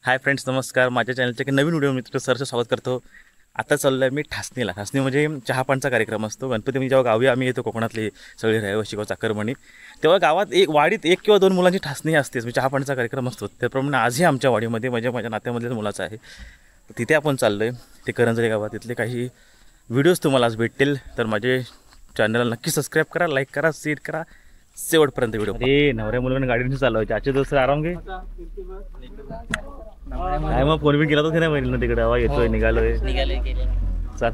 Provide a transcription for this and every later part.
Hi friends, नमस्कार. माझ्या चॅनलच्या एक नवीन व्हिडिओ मी तुमचं सरचं स्वागत करतो. आता चाललो आहे मी ठासणीला. ठासणी म्हणजे चहापानचा कार्यक्रम असतो. गणपती म्हणजे जेव्हा गावी आम्ही येतो कोकणातले सगळे रहिवासी किंवा चाकरमणी, तेव्हा गावात एक वाडीत 1 किंवा 2 मुलांची ठासणी असतेच. म्हणजे चहापानचा कार्यक्रम असतो. त्याप्रमाणे आजही आमच्या वाडीमध्ये म्हणजे माझ्या नात्यामधल्याच मुलाचं आहे. तिथे आपण चाललो आहे. ते करंजळे गावात. तिथले काही व्हिडिओज तुम्हाला आज भेटतील. तर माझे चॅनलला नक्की सबस्क्राईब करा, लाईक करा, शेअर करा. शेवटपर्यंत व्हिडिओ. अरे नवऱ्या मुलांना गाडीने चालवायचे. आजचे दिवस आराम घे. काय मग फोन बिन केला तर नाही महिला तिकडे हवा येतोय निघालोय चाल.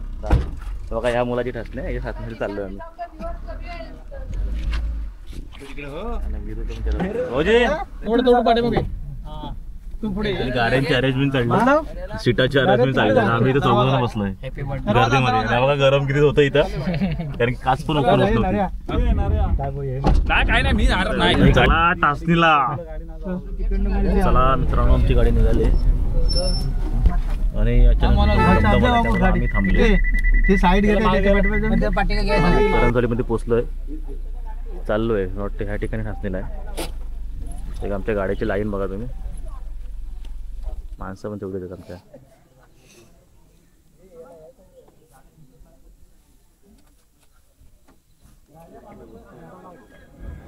बघा ह्या मुलाची ठासणी आहे. याच्या ठासणीला चाललोय आम्ही. गाड्यांची अरेंजमेंट चालली, सीटाची अरेंजमेंट चालली. आम्ही इथं चौघजण बसलोय गर्दीमध्ये. बघा गरम किती होतं इथं, कारण काच पण ओपन होत नव्हती. चला ठासणीला, चला मित्रांनो. आमची गाडी निघाली आणि अचानक आम्ही थांबले. करंजवाडीमध्ये पोहोचलोय, चाललोय. वाटतं ह्या ठिकाणी ठासणीला आहे. आमच्या गाड्याची लाईन बघा तुम्ही. माणसं पण तेवढे देतात आमच्या.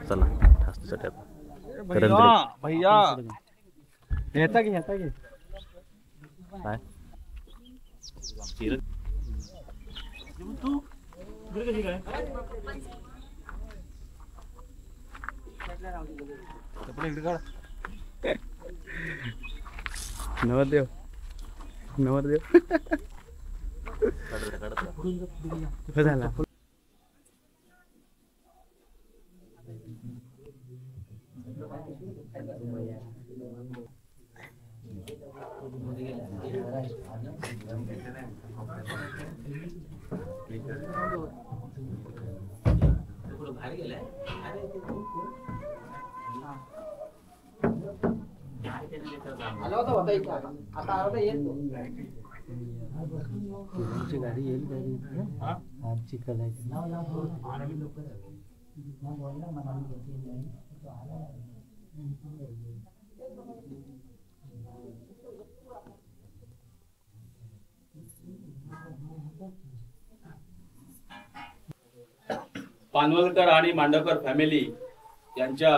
चला ठासणीसाठी आता भैया येता की काय नवरदेव झाला. गाडी येईल आमची पानवलकर आणि मांडवकर फॅमिली यांच्या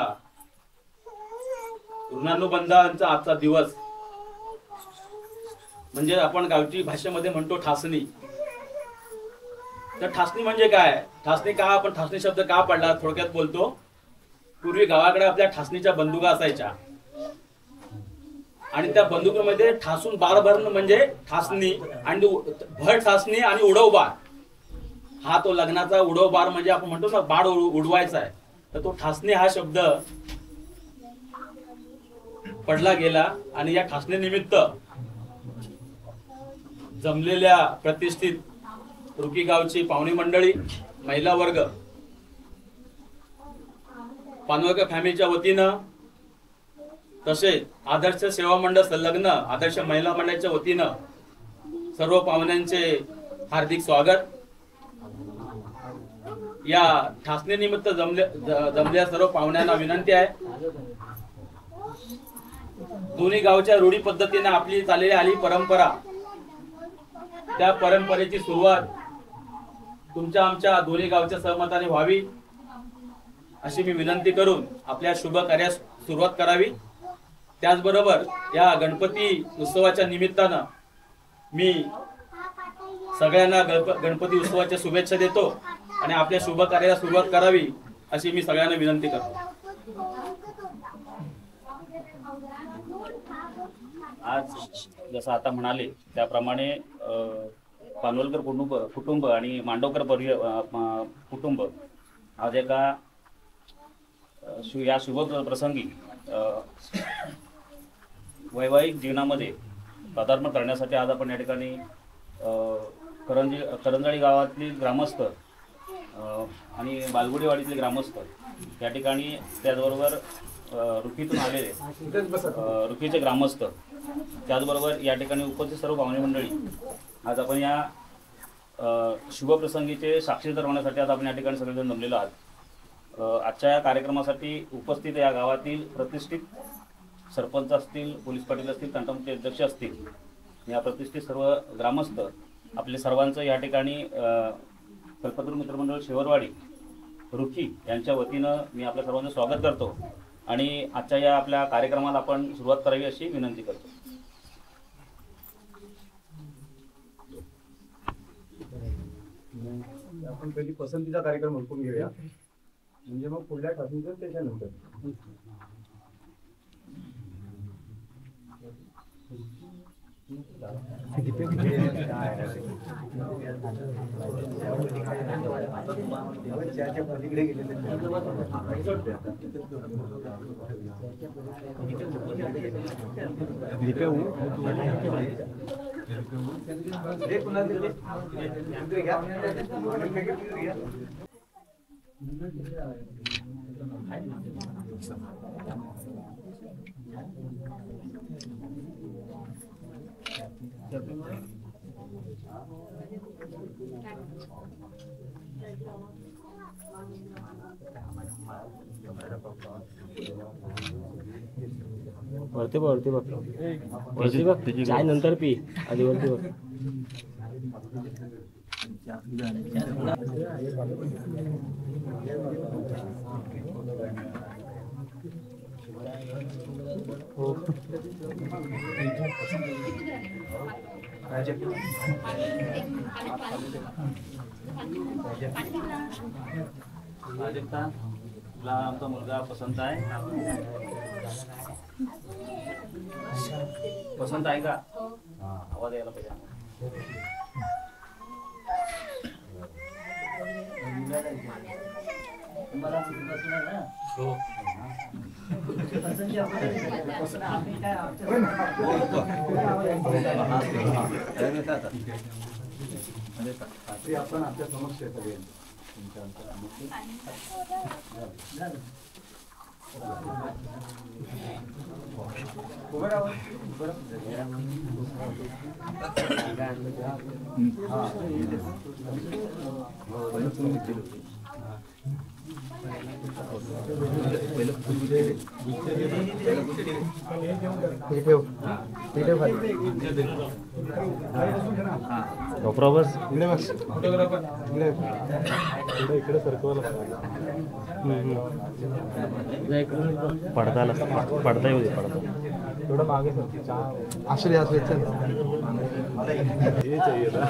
ऋणानुबंधांचा आजचा दिवस म्हणजे आपण गावठी भाषेमध्ये म्हणतो ठासणी. तर ठासणी म्हणजे काय, ठासणी का, आपण ठासणी शब्द का पडला थोडक्यात बोलतो. पूर्वी गावाकडे आपल्या ठासणीच्या बंदुका असायच्या आणि त्या बंदुकीमध्ये ठासून बार भरणं म्हणजे ठासणी, आणि भर ठासणी आणि उडव बार हा तो लग्नाचा उडव बार म्हणजे आपण म्हणतो ना बाळ उडवायचा आहे. तर तो ठासणी हा शब्द पडला गेला आणि या ठासणी निमित्त जमलेल्या प्रतिष्ठित रुकी गावची पाहुणी मंडळी, महिला वर्ग, पानवलकर फॅमिलीच्या वतीनं तसेच आदर्श सेवा मंडळ संलग्न आदर्श महिला मंडळाच्या वतीनं सर्व पाहुण्यांचे हार्दिक स्वागत. या ठासणी निमित्त जमलेल्या सर्व पाहुण्यांना विनंती आहे, दोन्ही गावच्या रूढी पद्धतीने आपली चाललेली आली परंपरा, त्या परंपरेची सुरुवात तुमच्या आमच्या दोन्ही गावच्या सहमताने व्हावी अशी मी विनंती करून आपल्या शुभ कार्यास सुरुवात करावी. त्याचबरोबर या गणपती उत्सवाच्या निमित्तानं मी सगळ्यांना गणपती उत्सवाच्या शुभेच्छा देतो आणि आपल्या शुभ कार्याला सुरुवात करावी अशी मी सगळ्यांना विनंती करतो. आज जसं आता म्हणाले त्याप्रमाणे पानवलकर कुटुंब आणि मांडवकर कुटुंब आज एका या शुभ प्रसंगी वैवाहिक जीवनामध्ये पदार्पण करण्यासाठी आज आपण या ठिकाणी करंजळी गावातली ग्रामस्थ आणि बालगुडीवाडीतले ग्रामस्थ या ठिकाणी, त्याचबरोबर रुखीतून आलेले रुखीचे ग्रामस्थ, त्याचबरोबर या ठिकाणी उपस्थित सर्व पाहुणे मंडळी, आज आपण या शुभप्रसंगीचे साक्षीदार होण्यासाठी आज आपण या ठिकाणी सगळेजण जमलेलो आहात. आजच्या या कार्यक्रमासाठी उपस्थित या गावातील प्रतिष्ठित सरपंच असतील, पोलीस पाटील असतील, तंटामुक्ती अध्यक्ष असतील, या प्रतिष्ठित सर्व ग्रामस्थ, आपले सर्वांचं या ठिकाणी कल्पतरू मित्रमंडळ शेवरवाडी रुखी यांच्या वतीनं मी आपल्या सर्वांचं स्वागत करतो आणि आजच्या या आपल्या कार्यक्रमाला आपण सुरुवात करावी अशी विनंती करतो. आपण पहिली पसंतीचा कार्यक्रम ओळखून घेऊया, म्हणजे मग पुढल्या टाकून त्याच्यानंतर पलीकडे गेलेले वरती बघ चाय नंतर पी, आधी वरती बघ. प्राजक्ता, तुला आमचा मुलगा पसंत आहे? पसंत आहे का? आवाज यायला पाहिजे. आपण आपल्या समक्ष इकडे सरकवायला पडता येऊ दे, पडता थोडं मागे असले असले चल हे चाहिए था.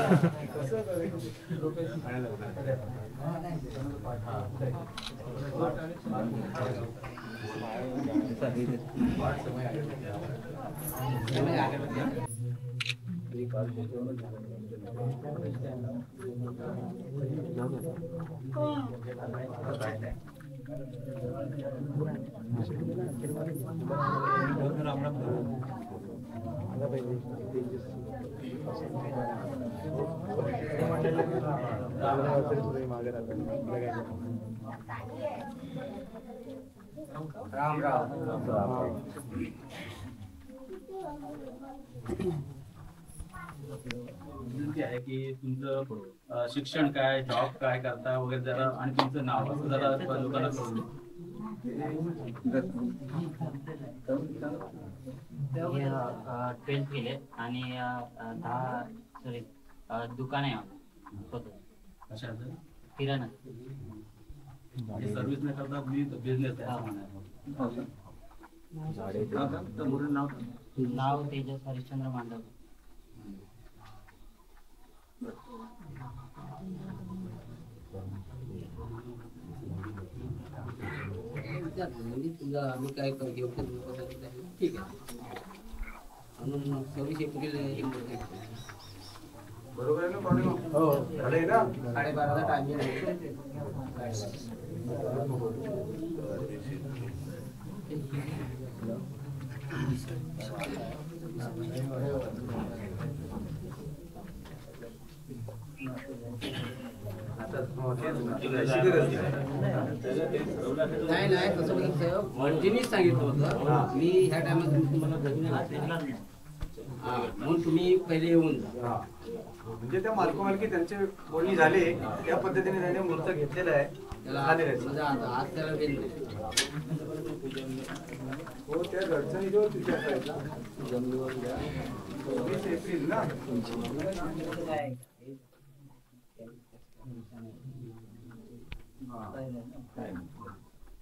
राम राम. विनंती आहे की तुमचं शिक्षण काय, जॉब काय करता वगैरे जरा, आणि तुमचं नाव असं जरा लोकांना कळून द्या. 12th केले आणि 10 दुकान आहे स्वतः कशाचं? किराणा. सर्व्हिस नाही करता, बिझनेस आहे असं म्हणायचं. नाव तेजस हरिश्चंद्र मांडव. आम्ही काय घेऊ ठीक आहे म्हणून 26 एप्रिल बरोबर आहे ना पौर्णिमा? हो झाले ना 12:30चा टायमिंग आहे. नाही नाही तसं नाही साहेब, मर्जीनीच सांगितलं होतं मी ह्या टायमात तुम्हाला म्हणून तुम्ही पहिले येऊन जा. म्हणजे त्या मालकी त्यांचे बोलणी झाले त्या पद्धतीने त्याने मुहूर्त घेतलेला आहे. त्याला झालेलं आहे. म्हणजे आज त्याला वेळ नाही. हो त्या अडचणीवर तुझ्या साईडला 20 एप्रिल ना.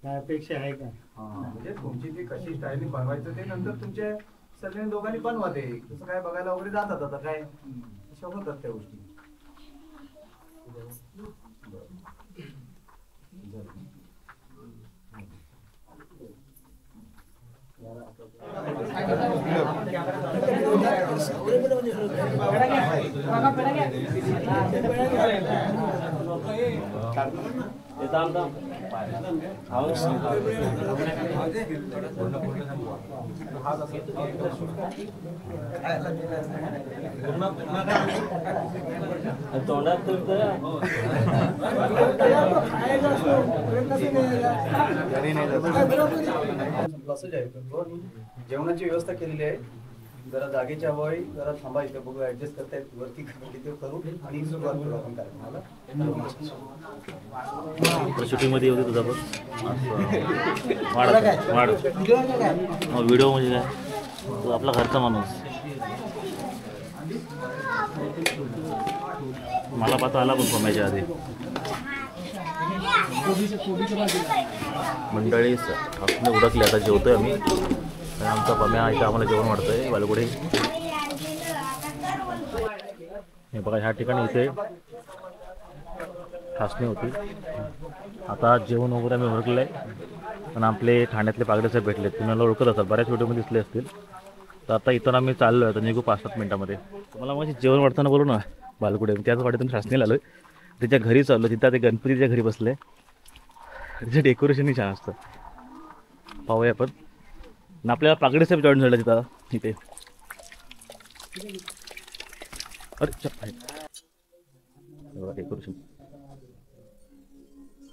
काय अपेक्षा आहे का? म्हणजे तुमची ती कशी स्टाईल बनवायचं ते नंतर तुमच्या सगळ्या दोघांनी बनवा ते. तसं काय बघायला वगैरे जातात आता काय अशा होतात त्या गोष्टी. तोंडात असंच आहे. जेवणाची व्यवस्था केलेली आहे. जरा जागेच्या हवाई जरा थांबा इथे बघू ऍडजस्ट करता येत वरती तिथे करू आणि सुरुवात करू आपण कार्यक्रमाला. शूटिंग मध्ये होते तुझा पण वाढ व्हिडिओ म्हणजे काय तो आपला घरचा माणूस. मला पाहता आला पण फमायच्या आधी मंडळी आपण उडकले. आता जेवतोय आम्ही आणि आमचा पम्या इथं आम्हाला जेवण वाढतंय वालगुडे. हे बघा ह्या ठिकाणी इथे ठासणी होती. आता जेवण वगैरे आम्ही उरकलं आहे. पण आपले ठाण्यातले पागडे साहेब भेटले. तुम्हाला ओळखत असाल बऱ्याच व्हिडिओमध्ये दिसले असतील. तर आता इथं आम्ही चाललो आहे. तर निघू 5-7 मिनिटामध्ये. तुम्हाला मग जेवण वाढताना बोलू ना बालकुडे त्याच वाड्यातून ठासणीला आलो आहे. त्याच्या घरी चाललो. तिथं ते गणपतीच्या घरी बसले. त्याचं डेकोरेशनही छान असतं. पाहूया आपण. आणि आपल्याला पागडे साहेब जॉईन झालं तिथं इथे. अरे डेकोरेशन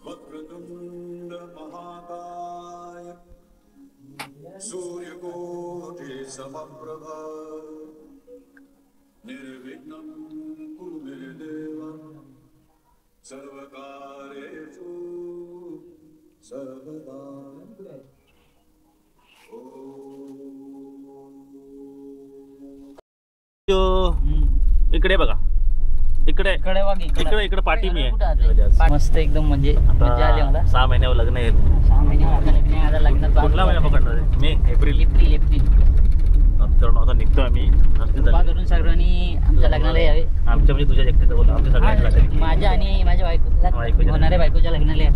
वक्रतुंड महाकाय सूर्यकोटि समप्रभ निर्विघ्नं कुरु मे देव सर्वकार्येषु सर्वदा. इकडे बघा इकडे इकडे बघ इकडे इकडे पाठी मी आहे. मस्त एकदम म्हणजे मजा आली मला. 6 महिन्यावर लग्न येईल. 6 महिने आता लग्न आहे. आता लग्नात कुठला महिना पकडणार आहे? May April. एप्रिल मित्रांनो आता निघतो आम्ही. कृपा करून सर्वांनी आमच्या लग्नाला यावे. आमच्या म्हणजे तुझ्या एकट्याचं बोला आमच्या सगळ्यांच्या माझ्या आणि माझ्या बायकोच्या. होणाऱ्या बायकोच्या लग्नाला या.